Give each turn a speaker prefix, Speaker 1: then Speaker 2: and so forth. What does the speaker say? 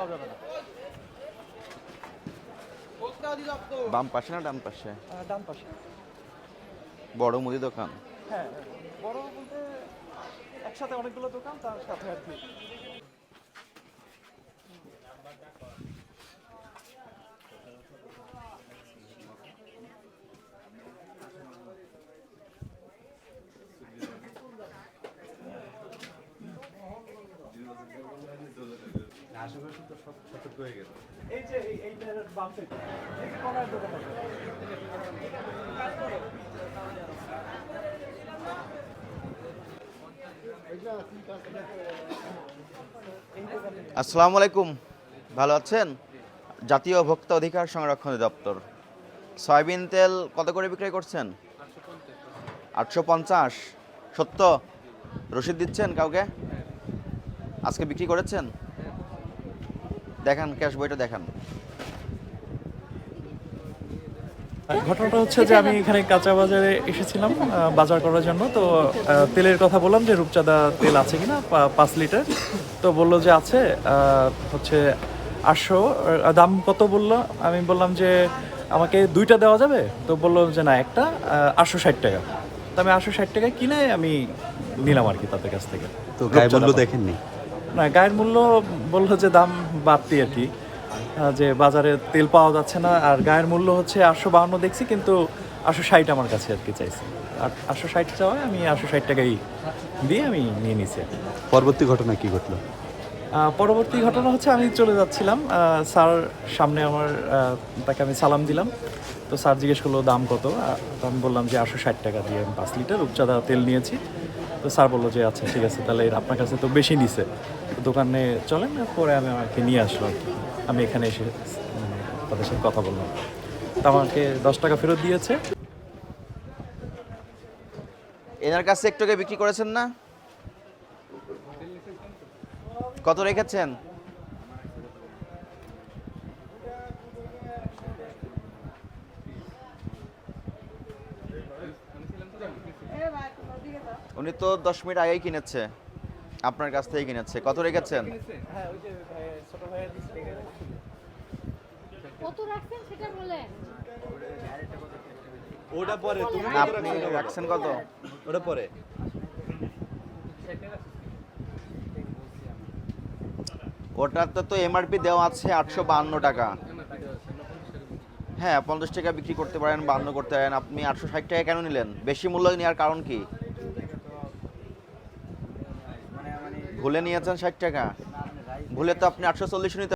Speaker 1: দেওয়া যাবে না।
Speaker 2: বাম পাশে না ডান পাশে?
Speaker 1: ডান পাশে।
Speaker 2: বড় মুদি দোকান।
Speaker 1: হ্যাঁ, বড় বলতে একসাথে অনেকগুলো দোকান, তার সাথে আর কি। এই যে এইটার বাম সাইডে এই যে কোনার দোকান আছে।
Speaker 2: আসসালামু আলাইকুম, ভালো আছেন? জাতীয় ভোক্তা অধিকার সংরক্ষণ দপ্তর। সয়াবিন তেল কত করে বিক্রয় করছেন? 850। সত্য? রসিদ দিচ্ছেন কাউকে? আজকে বিক্রি করেছেন? দেখান, ক্যাশ বইটা দেখান।
Speaker 1: ঘটনাটা হচ্ছে যে আমি এখানে কাঁচা বাজারে এসেছিলাম বাজার করার জন্য। তো তেলের কথা বললাম যে রূপচাঁদা তেল আছে কিনা 5 লিটার। তো বললো যে আছে, হচ্ছে 800। দাম কত বললো? আমি বললাম যে আমাকে 2টা দেওয়া যাবে? তো বললো যে না, একটা 860 টাকা। তো আমি 860 টাকা কিনে আমি নিলাম আর কি তাদের কাছ থেকে।
Speaker 3: তো গায়ে মূল্য দেখেননি?
Speaker 1: না, গায়ের মূল্য বললো যে দাম বাড়তি আর কি, যে বাজারে তেল পাওয়া যাচ্ছে না। আর গায়ের মূল্য হচ্ছে 852 দেখছি, কিন্তু 860 আমার কাছে আর কি চাইছে। আর 860 চাওয়ায় আমি 860 টাকাই দিয়ে আমি নিয়ে নিছি।
Speaker 3: পরবর্তী ঘটনা কি ঘটলো?
Speaker 1: পরবর্তী ঘটনা হচ্ছে আমি চলে যাচ্ছিলাম, স্যার সামনে আমার, তাকে আমি সালাম দিলাম। তো স্যার জিজ্ঞেস করলো দাম কত। তো আমি বললাম যে 860 টাকা দিয়ে আমি 5 লিটার রূপচাঁদা তেল নিয়েছি। তো স্যার বললো যে আচ্ছা ঠিক আছে, তাহলে আপনার কাছে তো বেশি নিছে, তো দোকানে চলেন। পরে আমি আমাকে নিয়ে আসলো আর কি। আমি এখানে এসে তাদের সাথে কথা বললাম। তো আমাকে 10 টাকা ফেরত দিয়েছে।
Speaker 2: এনার কাছে একটু আগে বিক্রি করেছেন না? কত রেখেছেন? উনি তো 10 মিনিট আগেই কিনেছে, আপনার কাছ থেকেই কিনেছে। কত রেখেছেন?
Speaker 1: হ্যাঁ, ওই যে ছোট ভাইয়ের
Speaker 4: কত রাখছেন সেটা বলেন।
Speaker 3: ওটা পরে, তুমি
Speaker 2: না, আপনি রাখছেন কত?
Speaker 3: ওটা পরে।
Speaker 2: ওটাতে তো এমআরপি দেওয়া আছে 852 টাকা। হ্যাঁ, 50 টাকা বিক্রি করতে পারেন, 52 করতে পারেন। আপনি 860 টাকা কেন নিলেন? বেশি মূল্য নেওয়ার কারণ কি? ভুলে নিয়েছেন 60 টাকা? ভুলে তো আপনি 840 নিতে